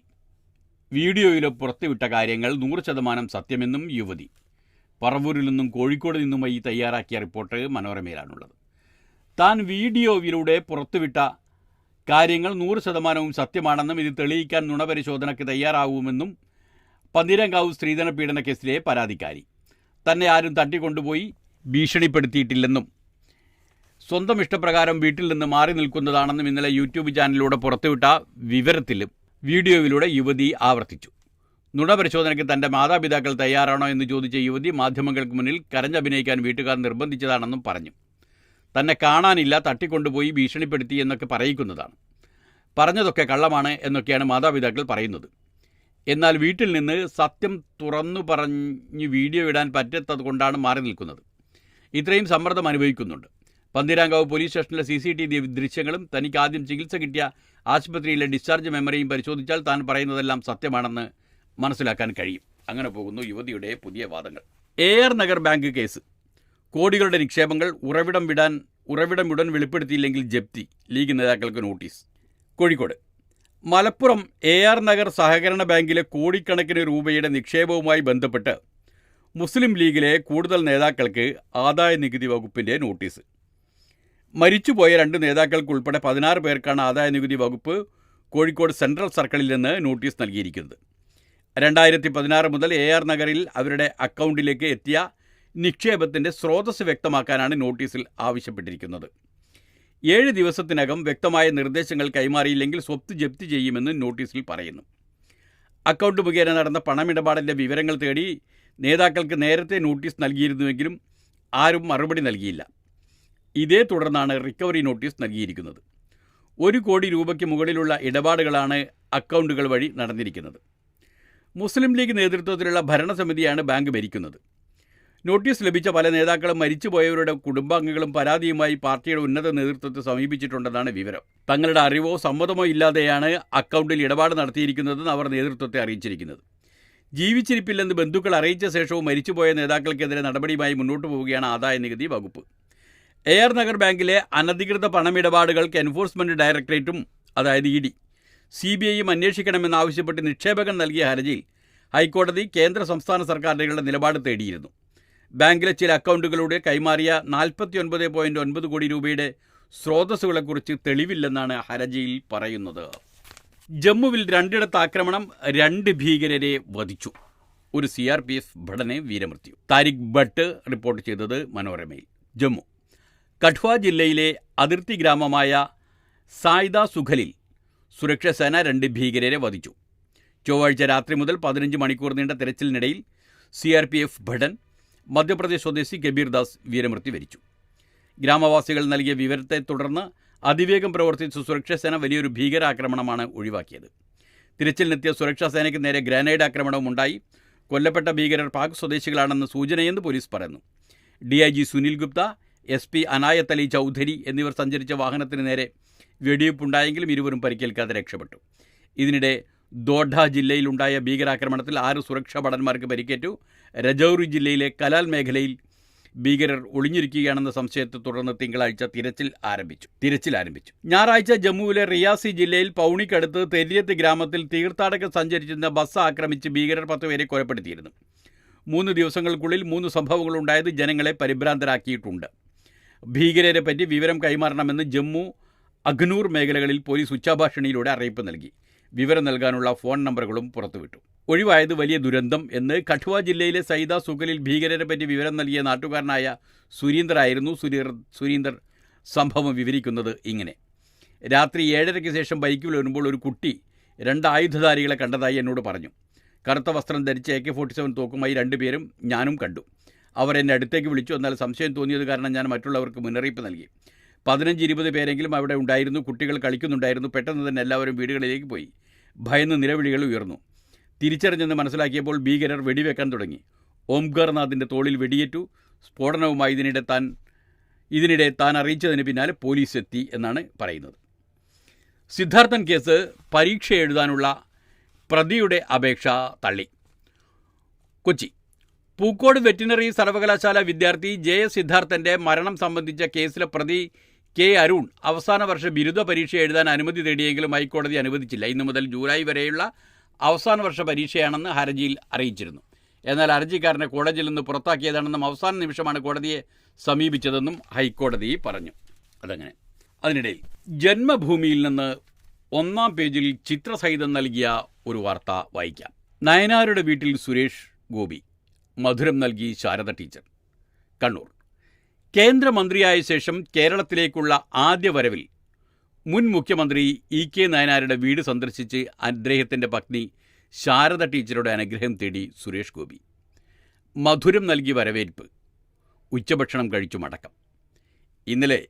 വീഡിയോയിൽ പുറത്തുവിട്ട കാര്യങ്ങൾ 100% സത്യമെന്നും യുവതി. പറവൂരിൽ നിന്നും കോഴിക്കോട് നിന്നുമായി തയ്യാറാക്കിയ റിപ്പോർട്ട് മനോരമയിലാണുള്ളത്. താൻ വീഡിയോയിലൂടെ പുറത്തുവിട്ട കാര്യങ്ങൾ 100% സത്യമാണെന്നും ഇത് തെളിയിക്കാൻ നുണപരിശോധനയ്ക്ക് തയ്യാറാവുമെന്നും പന്തീരാങ്കാവ് സ്ത്രീധന പീഡന കേസിലെ പരാതിക്കാരി. തന്നെ ആരും തട്ടിക്കൊണ്ടുപോയി ഭീഷണിപ്പെടുത്തിയിട്ടില്ലെന്നും സ്വന്തം ഇഷ്ടപ്രകാരം വീട്ടിൽ നിന്ന് മാറി നിൽക്കുന്നതാണെന്നും ഇന്നലെ യൂട്യൂബ് ചാനലിലൂടെ പുറത്തുവിട്ട വിവരത്തിലും വീഡിയോയിലൂടെ യുവതി ആവർത്തിച്ചു. നുണപരിശോധനയ്ക്ക് തൻ്റെ മാതാപിതാക്കൾ തയ്യാറാണോ എന്ന് ചോദിച്ച യുവതി മാധ്യമങ്ങൾക്ക് മുന്നിൽ കരഞ്ഞഭിനയിക്കാൻ വീട്ടുകാർ നിർബന്ധിച്ചതാണെന്നും പറഞ്ഞു. തന്നെ കാണാനില്ല, തട്ടിക്കൊണ്ടുപോയി ഭീഷണിപ്പെടുത്തി എന്നൊക്കെ പറയിക്കുന്നതാണ്. പറഞ്ഞതൊക്കെ കള്ളമാണ് എന്നൊക്കെയാണ് മാതാപിതാക്കൾ പറയുന്നത്. എന്നാൽ വീട്ടിൽ നിന്ന് സത്യം തുറന്നു പറഞ്ഞ് വീഡിയോ ഇടാൻ പറ്റാത്തത് കൊണ്ടാണ് മാറി നിൽക്കുന്നത്. ഇത്രയും സമ്മർദ്ദം അനുഭവിക്കുന്നുണ്ട്. പന്തീരാങ്കാവ് പോലീസ് സ്റ്റേഷനിലെ CCTV ദൃശ്യങ്ങളും തനിക്ക് ആദ്യം ചികിത്സ കിട്ടിയ ആശുപത്രിയിലെ ഡിസ്ചാർജ് മെമ്മറിയും പരിശോധിച്ചാൽ താൻ പറയുന്നതെല്ലാം സത്യമാണെന്ന് മനസ്സിലാക്കാൻ കഴിയും. അങ്ങനെ പോകുന്നു യുവതിയുടെ പുതിയ വാദങ്ങൾ. AR Nagar bank case. കോടികളുടെ നിക്ഷേപങ്ങൾ ഉറവിടം ഉടൻ വെളിപ്പെടുത്തിയില്ലെങ്കിൽ ജപ്തി. ലീഗ് നേതാക്കൾക്ക് നോട്ടീസ്. കോഴിക്കോട് മലപ്പുറം AR നഗർ സഹകരണ ബാങ്കിലെ കോടിക്കണക്കിന് രൂപയുടെ നിക്ഷേപവുമായി ബന്ധപ്പെട്ട് മുസ്ലിം ലീഗിലെ കൂടുതൽ നേതാക്കൾക്ക് ആദായ നികുതി വകുപ്പിൻ്റെ നോട്ടീസ്. മരിച്ചുപോയ 2 നേതാക്കൾക്കുൾപ്പെടെ 16 പേർക്കാണ് ആദായ നികുതി വകുപ്പ് കോഴിക്കോട് സെൻട്രൽ സർക്കിളിൽ നിന്ന് നോട്ടീസ് നൽകിയിരിക്കുന്നത്. 2016 മുതൽ AR നഗറിൽ അവരുടെ അക്കൗണ്ടിലേക്ക് എത്തിയ നിക്ഷേപത്തിൻ്റെ സ്രോതസ് വ്യക്തമാക്കാനാണ് നോട്ടീസിൽ ആവശ്യപ്പെട്ടിരിക്കുന്നത്. 7 ദിവസത്തിനകം വ്യക്തമായ നിർദ്ദേശങ്ങൾ കൈമാറിയില്ലെങ്കിൽ സ്വത്ത് ജപ്തി ചെയ്യുമെന്ന് നോട്ടീസിൽ പറയുന്നു. അക്കൗണ്ട് മുഖേന നടന്ന പണമിടപാടിൻ്റെ വിവരങ്ങൾ തേടി നേതാക്കൾക്ക് നേരത്തെ നോട്ടീസ് നൽകിയിരുന്നുവെങ്കിലും ആരും മറുപടി നൽകിയില്ല. ഇതേ തുടർന്നാണ് റിക്കവറി നോട്ടീസ് നൽകിയിരിക്കുന്നത്. 1 കോടി രൂപയ്ക്ക് മുകളിലുള്ള ഇടപാടുകളാണ് അക്കൗണ്ടുകൾ വഴി നടന്നിരിക്കുന്നത്. മുസ്ലിം ലീഗ് നേതൃത്വത്തിലുള്ള ഭരണസമിതിയാണ് ബാങ്ക് ഭരിക്കുന്നത്. നോട്ടീസ് ലഭിച്ച പല നേതാക്കളും മരിച്ചുപോയവരുടെ കുടുംബാംഗങ്ങളും പരാതിയുമായി പാർട്ടിയുടെ ഉന്നത നേതൃത്വത്തെ സമീപിച്ചിട്ടുണ്ടെന്നാണ് വിവരം. തങ്ങളുടെ അറിവോ സമ്മതമോ ഇല്ലാതെയാണ് അക്കൗണ്ടിൽ ഇടപാട് നടത്തിയിരിക്കുന്നതെന്ന് അവർ നേതൃത്വത്തെ അറിയിച്ചിരിക്കുന്നത്. ജീവിച്ചിരിപ്പില്ലെന്ന് ബന്ധുക്കൾ അറിയിച്ച ശേഷവും മരിച്ചുപോയ നേതാക്കൾക്കെതിരെ നടപടിയുമായി മുന്നോട്ട് പോവുകയാണ് ആദായനികുതി വകുപ്പ്. എയർ നഗർ ബാങ്കിലെ അനധികൃത പണമിടപാടുകൾക്ക് എൻഫോഴ്സ്മെന്റ് ഡയറക്ടറേറ്റും അതായത് ഇഡി CBIയും അന്വേഷിക്കണമെന്നാവശ്യപ്പെട്ട് നിക്ഷേപകൻ നൽകിയ ഹർജിയിൽ ഹൈക്കോടതി കേന്ദ്ര സംസ്ഥാന സർക്കാരുകളുടെ നിലപാട് തേടിയിരുന്നു. ബാങ്കിലെ ചില അക്കൗണ്ടുകളിലൂടെ കൈമാറിയ 49.9 കോടി രൂപയുടെ സ്രോതസ്സുകളെക്കുറിച്ച് തെളിവില്ലെന്നാണ് ഹർജിയിൽ പറയുന്നത്. ജമ്മുവിൽ 2 ഇടത്ത് ആക്രമണം, 2 ഭീകരരെ വധിച്ചു. ഒരു CRPF ഭടനെ വീരമൃത്യു. താരിഖ് ഭട്ട് റിപ്പോർട്ട് ചെയ്തത് മനോരമയിൽ. ജമ്മു കഠ്വ ജില്ലയിലെ അതിർത്തി ഗ്രാമമായ സായ്ദ സുഖലിൽ സുരക്ഷാസേന 2 ഭീകരരെ വധിച്ചു. ചൊവ്വാഴ്ച രാത്രി മുതൽ 15 മണിക്കൂർ നീണ്ട തെരച്ചിലിനിടയിൽ CRPF ഭടൻ മധ്യപ്രദേശ് സ്വദേശി കബീർദാസ് വീരമൃത്യു വരിച്ചു. ഗ്രാമവാസികൾ നൽകിയ വിവരത്തെ തുടർന്ന് അതിവേഗം പ്രവർത്തിച്ച സുരക്ഷാസേന വലിയൊരു ഭീകരാക്രമണമാണ് ഒഴിവാക്കിയത്. തിരച്ചിലിനെത്തിയ സുരക്ഷാസേനയ്ക്ക് നേരെ ഗ്രാനൈഡ് ആക്രമണവും ഉണ്ടായി. കൊല്ലപ്പെട്ട ഭീകരർ പാക് സ്വദേശികളാണെന്ന് സൂചനയെന്ന് പോലീസ് പറയുന്നു. DIG സുനിൽ ഗുപ്ത, SP അനായത്ത് അലി ചൗധരി എന്നിവർ സഞ്ചരിച്ച വാഹനത്തിന് നേരെ വെടിവെപ്പുണ്ടായെങ്കിലും ഇരുവരും പരിക്കേൽക്കാതെ രക്ഷപ്പെട്ടു. ഇതിനിടെ ദോഡ ജില്ലയിലുണ്ടായ ഭീകരാക്രമണത്തിൽ 6 സുരക്ഷാ ഭടന്മാർക്ക് പരിക്കേറ്റു. രജൌരി ജില്ലയിലെ കലാൽ മേഖലയിൽ ഭീകരർ ഒളിഞ്ഞിരിക്കുകയാണെന്ന സംശയത്തെ തുടർന്ന് തിങ്കളാഴ്ച തിരച്ചിൽ ആരംഭിച്ചു. ഞായറാഴ്ച ജമ്മുവിലെ റിയാസി ജില്ലയിൽ പൗണിക്കടുത്ത് തെരിയത്ത് ഗ്രാമത്തിൽ തീർത്ഥാടകർ സഞ്ചരിച്ചിരുന്ന ബസ് ആക്രമിച്ച് ഭീകരർ 10 പേരെ കൊലപ്പെടുത്തിയിരുന്നു. 3 ദിവസങ്ങൾക്കുള്ളിൽ 3 സംഭവങ്ങളുണ്ടായത് ജനങ്ങളെ പരിഭ്രാന്തരാക്കിയിട്ടുണ്ട്. ഭീകരരെ പറ്റി വിവരം കൈമാറണമെന്ന് ജമ്മു, അഖ്നൂർ മേഖലകളിൽ പോലീസ് ഉച്ചഭാഷിണിയിലൂടെ അറിയിപ്പ് നൽകി. വിവരം നൽകാനുള്ള ഫോൺ നമ്പറുകളും പുറത്തുവിട്ടു. ഒഴിവായത് വലിയ ദുരന്തം എന്ന് കഠ്വ ജില്ലയിലെ സൈദ സുഖലിൽ ഭീകരരെ പറ്റി വിവരം നൽകിയ നാട്ടുകാരനായ സുരീന്ദറായിരുന്നു. സുരീന്ദർ സംഭവം വിവരിക്കുന്നത് ഇങ്ങനെ: രാത്രി 7:30 ശേഷം ബൈക്കിൽ വരുമ്പോൾ ഒരു കുട്ടി 2 ആയുധധാരികളെ കണ്ടതായി എന്നോട് പറഞ്ഞു. കറുത്ത വസ്ത്രം ധരിച്ച് AK-47 തോക്കുമായി 2 പേരും ഞാനും കണ്ടു. അവർ എന്നെ അടുത്തേക്ക് വിളിച്ചു. എന്നാൽ സംശയം തോന്നിയത് കാരണം ഞാൻ മറ്റുള്ളവർക്ക് മുന്നറിയിപ്പ് നൽകി. 15-20 പേരെങ്കിലും അവിടെ ഉണ്ടായിരുന്നു. കുട്ടികൾ കളിക്കുന്നുണ്ടായിരുന്നു. പെട്ടെന്ന് തന്നെ എല്ലാവരും വീടുകളിലേക്ക് പോയി. ഭയന്ന് നിലവിളികൾ ഉയർന്നു. തിരിച്ചറിഞ്ഞെന്ന് മനസ്സിലാക്കിയപ്പോൾ ഭീകരർ വെടിവെക്കാൻ തുടങ്ങി. ഓംകാർനാഥിൻ്റെ തോളിൽ വെടിയേറ്റു. സ്ഫോടനവുമായി ഇതിനിടെ താൻ അറിയിച്ചതിന് പിന്നാലെ പോലീസ് എത്തി എന്നാണ് പറയുന്നത്. സിദ്ധാർത്ഥൻ കേസ് പരീക്ഷ എഴുതാനുള്ള പ്രതിയുടെ അപേക്ഷ തള്ളി. കൊച്ചി പൂക്കോട് വെറ്റിനറി സർവകലാശാല വിദ്യാർത്ഥി JS സിദ്ധാർത്ഥൻ്റെ മരണം സംബന്ധിച്ച കേസിലെ പ്രതി K അരുൺ അവസാന വർഷ ബിരുദ പരീക്ഷ എഴുതാൻ അനുമതി തേടിയെങ്കിലും ഹൈക്കോടതി അനുവദിച്ചില്ല. ഇന്നു മുതൽ ജൂലൈ വരെയുള്ള അവസാന വർഷ പരീക്ഷയാണെന്ന് ഹർജിയിൽ അറിയിച്ചിരുന്നു. എന്നാൽ ഹർജിക്കാരനെ കോളേജിൽ നിന്ന് പുറത്താക്കിയതാണെന്നും അവസാന നിമിഷമാണ് കോടതിയെ സമീപിച്ചതെന്നും ഹൈക്കോടതി പറഞ്ഞു. അതങ്ങനെ. അതിനിടയിൽ ജന്മഭൂമിയിൽ നിന്ന് 1-ാം പേജിൽ ചിത്രസഹിതം നൽകിയ ഒരു വാർത്ത വായിക്കാം. നയനാരുടെ വീട്ടിൽ സുരേഷ് ഗോപി മധുരം നൽകി ശാരദ ടീച്ചർ. കണ്ണൂർ കേന്ദ്രമന്ത്രിയായ ശേഷം കേരളത്തിലേക്കുള്ള ആദ്യ വരവിൽ മുൻ മുഖ്യമന്ത്രി EK നയനാരുടെ വീട് സന്ദർശിച്ച് അദ്ദേഹത്തിൻ്റെ പത്നി ശാരദ ടീച്ചറുടെ അനുഗ്രഹം തേടി സുരേഷ് ഗോപി. മധുരം നൽകി വരവേൽപ്പ്, ഉച്ചഭക്ഷണം കഴിച്ചു മടക്കം. ഇന്നലെ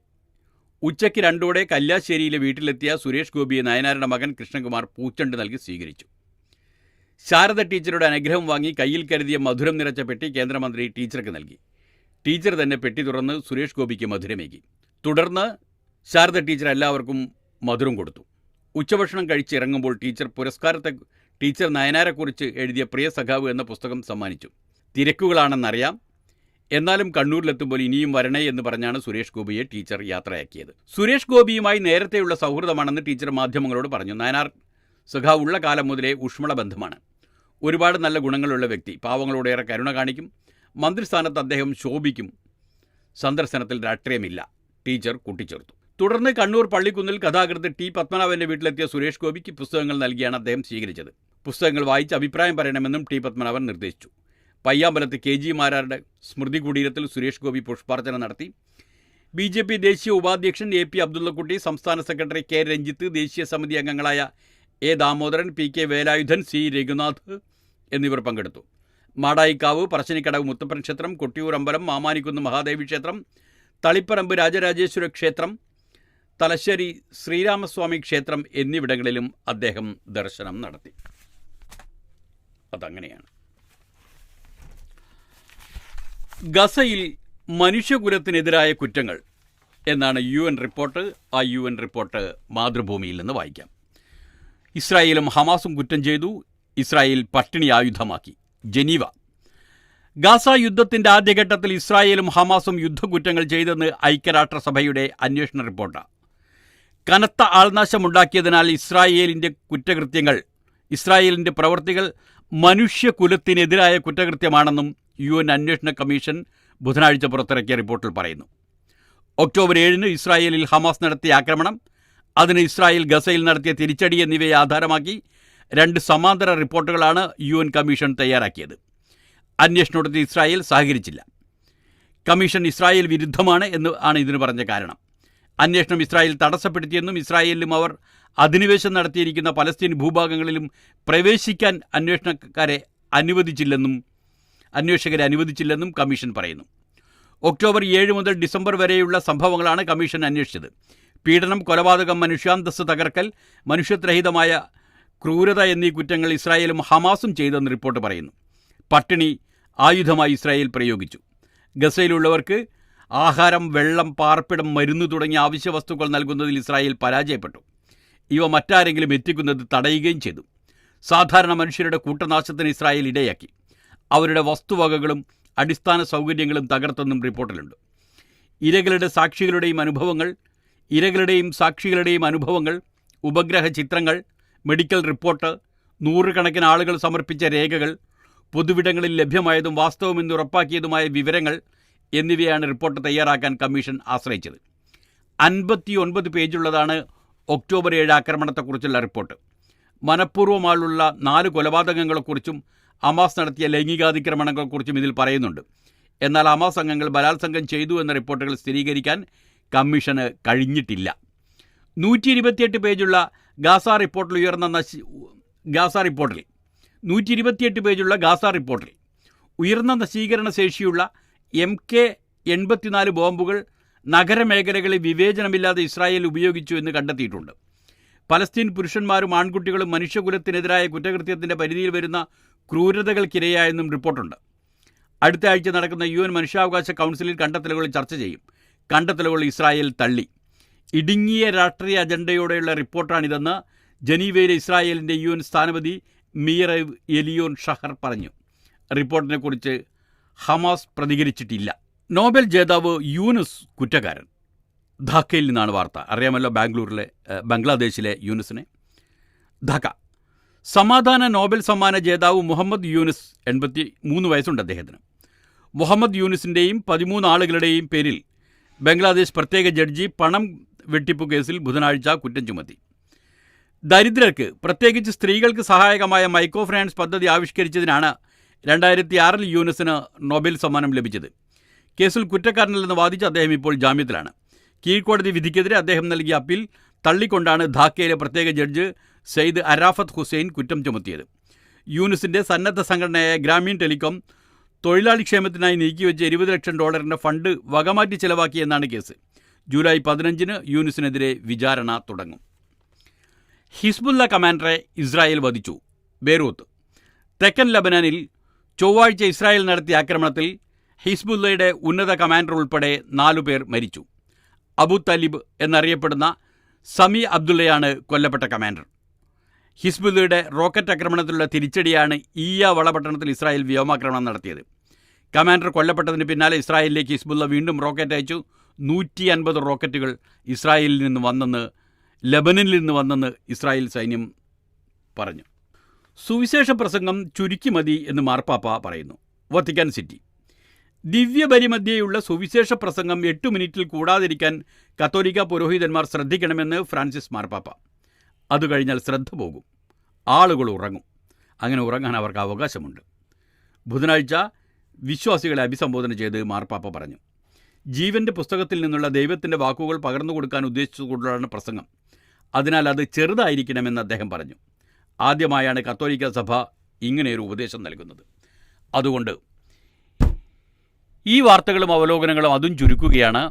ഉച്ചയ്ക്ക് 2:00 കല്യാശ്ശേരിയിലെ വീട്ടിലെത്തിയ സുരേഷ് ഗോപിയെ നയനാരുടെ മകൻ കൃഷ്ണകുമാർ പൂച്ചെണ്ട് നൽകി സ്വീകരിച്ചു. ശാരദ ടീച്ചറുടെ അനുഗ്രഹം വാങ്ങി കയ്യിൽ കരുതിയ മധുരം നിറച്ച പെട്ടി കേന്ദ്രമന്ത്രി ടീച്ചർക്ക് നൽകി. ടീച്ചർ തന്നെ പെട്ടി തുറന്ന് സുരേഷ് ഗോപിക്ക് മധുരമേകി. തുടർന്ന് ശാരദ ടീച്ചർ എല്ലാവർക്കും മധുരം കൊടുത്തു. ഉച്ചഭക്ഷണം കഴിച്ചിറങ്ങുമ്പോൾ ടീച്ചർ നയനാരെക്കുറിച്ച് എഴുതിയ പ്രിയ സഖാവ് എന്ന പുസ്തകം സമ്മാനിച്ചു. തിരക്കുകളാണെന്നറിയാം, എന്നാലും കണ്ണൂരിലെത്തുമ്പോൾ ഇനിയും വരണേ എന്ന് പറഞ്ഞാണ് സുരേഷ് ഗോപിയെ ടീച്ചർ യാത്രയാക്കിയത്. സുരേഷ് ഗോപിയുമായി നേരത്തെയുള്ള സൗഹൃദമാണെന്ന് ടീച്ചർ മാധ്യമങ്ങളോട് പറഞ്ഞു. നയനാർ സഖാവ് ഉള്ള കാലം മുതലേ ഊഷ്മള ബന്ധമാണ്. ഒരുപാട് നല്ല ഗുണങ്ങളുള്ള വ്യക്തി. പാവങ്ങളോട് ഏറെ കരുണ കാണിക്കും. മന്ത്രിസ്ഥാനത്ത് അദ്ദേഹം ശോഭിക്കും. സന്ദർശനത്തിൽ രാഷ്ട്രീയമില്ല, ടീച്ചർ കൂട്ടിച്ചേർത്തു. തുടർന്ന് കണ്ണൂർ പള്ളിക്കുന്നിൽ കഥാകൃത്ത് T. പത്മനാഭൻ്റെ വീട്ടിലെത്തിയ സുരേഷ് ഗോപിക്ക് പുസ്തകങ്ങൾ നൽകിയാണ് അദ്ദേഹം സ്വീകരിച്ചത്. പുസ്തകങ്ങൾ വായിച്ച് അഭിപ്രായം പറയണമെന്നും T. പത്മനാഭൻ നിർദ്ദേശിച്ചു. പയ്യാമ്പലത്ത് KG മാരാരുടെ സ്മൃതി കുടീരത്തിൽ സുരേഷ് ഗോപി പുഷ്പാർച്ചന നടത്തി. BJP ദേശീയ ഉപാധ്യക്ഷൻ AP അബ്ദുള്ളക്കുട്ടി, സംസ്ഥാന സെക്രട്ടറി K. രഞ്ജിത്ത്, ദേശീയ സമിതി അംഗങ്ങളായ A. Damodaran, PK Velayudhan, C. Raghunath എന്നിവർ പങ്കെടുത്തു. മാടായിക്കാവ്, പറശ്ശിനിക്കടവ് മുത്തപ്പൻ ക്ഷേത്രം, കൊട്ടിയൂർ അമ്പലം, മാമാനിക്കുന്ന് മഹാദേവി ക്ഷേത്രം, തളിപ്പറമ്പ് രാജരാജേശ്വര ക്ഷേത്രം, തലശ്ശേരി ശ്രീരാമസ്വാമി ക്ഷേത്രം എന്നിവിടങ്ങളിലും അദ്ദേഹം ദർശനം നടത്തി. അതങ്ങനെയാണ്. ഗസയിൽ മനുഷ്യകുലത്തിനെതിരായ കുറ്റങ്ങൾ എന്നാണ് UN റിപ്പോർട്ട്. ആ UN റിപ്പോർട്ട് മാതൃഭൂമിയിൽ നിന്ന് വായിക്കാം. ഇസ്രായേലും ഹമാസും കുറ്റം ചെയ്തു. ഇസ്രായേൽ പട്ടിണി ആയുധമാക്കി. ജനീവ. ഗാസ യുദ്ധത്തിൻ്റെ ആദ്യഘട്ടത്തിൽ ഇസ്രായേലും ഹമാസും യുദ്ധക്കുറ്റങ്ങൾ ചെയ്തെന്ന് ഐക്യരാഷ്ട്രസഭയുടെ അന്വേഷണ റിപ്പോർട്ട്. കനത്ത ആൾനാശമുണ്ടാക്കിയതിനാൽ ഇസ്രായേലിൻ്റെ പ്രവൃത്തികൾ മനുഷ്യകുലത്തിനെതിരായ കുറ്റകൃത്യമാണെന്നും UN അന്വേഷണ കമ്മീഷൻ ബുധനാഴ്ച പുറത്തിറക്കിയ റിപ്പോർട്ടിൽ പറയുന്നു. ഒക്ടോബർ 7 ഇസ്രായേലിൽ ഹമാസ് നടത്തിയ ആക്രമണം, അതിന് ഇസ്രായേൽ ഗസയിൽ നടത്തിയ തിരിച്ചടി എന്നിവയെ ആധാരമാക്കി 2 സമാന്തര റിപ്പോർട്ടുകളാണ് UN കമ്മീഷൻ തയ്യാറാക്കിയത്. അന്വേഷണത്തിൽ ഇസ്രായേൽ സഹകരിച്ചില്ല. കമ്മീഷൻ ഇസ്രായേൽ വിരുദ്ധമാണ് ആണ് ഇതിന് പറഞ്ഞ കാരണം. അന്വേഷണം ഇസ്രായേൽ തടസ്സപ്പെടുത്തിയെന്നും ഇസ്രായേലിലും അവർ അധിനിവേശം നടത്തിയിരിക്കുന്ന പലസ്തീൻ ഭൂഭാഗങ്ങളിലും പ്രവേശിക്കാൻ അന്വേഷകരെ അനുവദിച്ചില്ലെന്നും കമ്മീഷൻ പറയുന്നു. ഒക്ടോബർ 7 മുതൽ ഡിസംബർ വരെയുള്ള സംഭവങ്ങളാണ് കമ്മീഷൻ അന്വേഷിച്ചത്. പീഡനം, കൊലപാതകം, മനുഷ്യാന്തസ്സ് തകർക്കൽ, മനുഷ്യത്വരഹിതമായ ക്രൂരത എന്നീ കുറ്റങ്ങൾ ഇസ്രായേലും ഹമാസും ചെയ്തെന്ന് റിപ്പോർട്ട് പറയുന്നു. പട്ടിണി ആയുധമായി ഇസ്രായേൽ പ്രയോഗിച്ചു. ഗസയിലുള്ളവർക്ക് ആഹാരം, വെള്ളം, പാർപ്പിടം, മരുന്ന് തുടങ്ങിയ അവശ്യ വസ്തുക്കൾ നൽകുന്നതിൽ ഇസ്രായേൽ പരാജയപ്പെട്ടു. ഇവ മറ്റാരെങ്കിലും എത്തിക്കുന്നത് തടയുകയും ചെയ്തു. സാധാരണ മനുഷ്യരുടെ കൂട്ടനാശത്തിന് ഇസ്രായേൽ ഇടയാക്കി. അവരുടെ വസ്തുവകകളും അടിസ്ഥാന സൗകര്യങ്ങളും തകർത്തെന്നും റിപ്പോർട്ടിലുണ്ട്. ഇരകളുടെയും സാക്ഷികളുടെയും അനുഭവങ്ങൾ, ഉപഗ്രഹ ചിത്രങ്ങൾ, മെഡിക്കൽ റിപ്പോർട്ട്, നൂറുകണക്കിന് ആളുകൾ സമർപ്പിച്ച രേഖകൾ, പൊതുവിടങ്ങളിൽ ലഭ്യമായതും വാസ്തവമെന്ന് ഉറപ്പാക്കിയതുമായ വിവരങ്ങൾ എന്നിവയാണ് റിപ്പോർട്ട് തയ്യാറാക്കാൻ കമ്മീഷൻ ആശ്രയിച്ചത്. 59 പേജുള്ളതാണ് ഒക്ടോബർ 7 ആക്രമണത്തെക്കുറിച്ചുള്ള റിപ്പോർട്ട്. മനഃപൂർവ്വമായുള്ള 4 കൊലപാതകങ്ങളെക്കുറിച്ചും ഹമാസ് നടത്തിയ ലൈംഗികാതിക്രമണങ്ങളെക്കുറിച്ചും ഇതിൽ പറയുന്നുണ്ട്. എന്നാൽ ഹമാസ് അംഗങ്ങൾ ബലാത്സംഗം ചെയ്തു എന്ന റിപ്പോർട്ടുകൾ സ്ഥിരീകരിക്കാൻ കമ്മീഷന് കഴിഞ്ഞിട്ടില്ല. 128 പേജുള്ള ഗാസ റിപ്പോർട്ടിൽ ഉയർന്ന നശീകരണ ശേഷിയുള്ള MK-84 ബോംബുകൾ നഗരമേഖലകളിൽ വിവേചനമില്ലാതെ ഇസ്രായേൽ ഉപയോഗിച്ചു എന്ന് കണ്ടെത്തിയിട്ടുണ്ട്. പലസ്തീൻ പുരുഷന്മാരും ആൺകുട്ടികളും മനുഷ്യകുലത്തിനെതിരായ കുറ്റകൃത്യത്തിൻ്റെ പരിധിയിൽ വരുന്ന ക്രൂരതകൾക്കിരയായെന്നും റിപ്പോർട്ടുണ്ട്. അടുത്ത ആഴ്ച നടക്കുന്ന UN മനുഷ്യാവകാശ കൗൺസിലിൽ കണ്ടെത്തലുകൾ ചർച്ച ചെയ്യും. കണ്ടെത്തലുകൾ ഇസ്രായേൽ തള്ളി. ഇടുങ്ങിയ രാഷ്ട്രീയ അജണ്ടയോടെയുള്ള റിപ്പോർട്ടാണിതെന്ന് ജനീവയിലെ ഇസ്രായേലിൻ്റെ UN സ്ഥാനപതി മീറവ് എലിയോൻ ഷഹർ പറഞ്ഞു. റിപ്പോർട്ടിനെക്കുറിച്ച് ഹമാസ് പ്രതികരിച്ചിട്ടില്ല. നോബൽ ജേതാവ് യൂനുസ് കുറ്റക്കാരൻ. ധാക്കയിൽ നിന്നാണ് വാർത്ത. അറിയാമല്ലോ ബംഗ്ലാദേശിലെ യൂനുസിനെ. ധാക്ക. സമാധാന നോബൽ സമ്മാന ജേതാവ് മുഹമ്മദ് യൂനുസ്, 83 വയസ്സുണ്ട് അദ്ദേഹത്തിന്. മുഹമ്മദ് യൂനുസിൻ്റെയും 13 ആളുകളുടെയും പേരിൽ ബംഗ്ലാദേശ് പ്രത്യേക ജഡ്ജി പണം വെട്ടിപ്പ് കേസിൽ ബുധനാഴ്ച കുറ്റം ചുമത്തി. ദരിദ്രർക്ക്, പ്രത്യേകിച്ച് സ്ത്രീകൾക്ക് സഹായകമായ മൈക്രോ ഫിനാൻസ് പദ്ധതി ആവിഷ്കരിച്ചതിനാണ് 2006 യൂനുസിന് നൊബേൽ സമ്മാനം ലഭിച്ചത്. കേസിൽ കുറ്റക്കാരനല്ലെന്ന് വാദിച്ച് അദ്ദേഹം ഇപ്പോൾ ജാമ്യത്തിലാണ്. കീഴ്ക്കോടതി വിധിക്കെതിരെ അദ്ദേഹം നൽകിയ അപ്പീൽ തള്ളിക്കൊണ്ടാണ് ധാക്കയിലെ പ്രത്യേക ജഡ്ജ് സെയ്ദ് അരാഫത്ത് ഹുസൈൻ കുറ്റം ചുമത്തിയത്. യൂനുസിൻ്റെ സന്നദ്ധ സംഘടനയായ ഗ്രാമീൺ ടെലികോം തൊഴിലാളി ക്ഷേമത്തിനായി നീക്കിവെച്ച $20 ലക്ഷം ഫണ്ട് വകമാറ്റി ചെലവാക്കിയെന്നാണ് കേസ്. ജൂലൈ 15 യൂനുസിനെതിരെ വിചാരണ തുടങ്ങും. ഹിസ്ബുല്ല കമാൻഡറെ ഇസ്രായേൽ വധിച്ചു. ബെയ്റൂത്ത്. തെക്കൻ ലബനാനിൽ ചൊവ്വാഴ്ച ഇസ്രായേൽ നടത്തിയ ആക്രമണത്തിൽ ഹിസ്ബുല്ലയുടെ ഉന്നത കമാൻഡർ ഉൾപ്പെടെ 4 പേർ മരിച്ചു. അബു തലിബ് എന്നറിയപ്പെടുന്ന സമി അബ്ദുള്ളയാണ് കൊല്ലപ്പെട്ട കമാൻഡർ. ഹിസ്ബുല്ലയുടെ റോക്കറ്റ് ആക്രമണത്തിലുള്ള തിരിച്ചടിയാണ് ഈയ വളപട്ടണത്തിൽ ഇസ്രായേൽ വ്യോമാക്രമണം നടത്തിയത്. കമാൻഡർ കൊല്ലപ്പെട്ടതിന് പിന്നാലെ ഇസ്രായേലിലേക്ക് ഹിസ്ബുല്ല വീണ്ടും റോക്കറ്റ് അയച്ചു. 150 റോക്കറ്റുകൾ ലബനനിൽ നിന്ന് വന്നെന്ന് ഇസ്രായേൽ സൈന്യം പറഞ്ഞു. സുവിശേഷ പ്രസംഗം ചുരുക്കി മതി എന്ന് മാർപ്പാപ്പ പറയുന്നു. Vatican city. ദിവ്യബലിമധ്യേയുള്ള സുവിശേഷ പ്രസംഗം 8 മിനിറ്റിൽ കൂടാതിരിക്കാൻ കത്തോലിക്ക പുരോഹിതന്മാർ ശ്രദ്ധിക്കണമെന്ന് ഫ്രാൻസിസ് മാർപ്പാപ്പ. അത് കഴിഞ്ഞാൽ ശ്രദ്ധ പോകും, ആളുകൾ ഉറങ്ങും. അങ്ങനെ ഉറങ്ങാൻ അവർക്ക് അവകാശമുണ്ട്. ബുധനാഴ്ച വിശ്വാസികളെ അഭിസംബോധന ചെയ്ത് മാർപ്പാപ്പ പറഞ്ഞു. ജീവൻ്റെ പുസ്തകത്തിൽ നിന്നുള്ള ദൈവത്തിൻ്റെ വാക്കുകൾ പകർന്നു കൊടുക്കാൻ ഉദ്ദേശിച്ചുകൊണ്ടുള്ളതാണ് പ്രസംഗം. അതിനാൽ അത് ചെറുതായിരിക്കണമെന്ന് അദ്ദേഹം പറഞ്ഞു. ആദ്യമായാണ് കത്തോലിക്ക സഭ ഇങ്ങനെയൊരു ഉപദേശം നൽകുന്നത്. അതുകൊണ്ട് ഈ വാർത്തകളും അവലോകനങ്ങളും അതും ചുരുക്കുകയാണ്.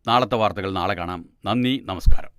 നാളത്തെ വാർത്തകൾ നാളെ കാണാം. നന്ദി, നമസ്കാരം.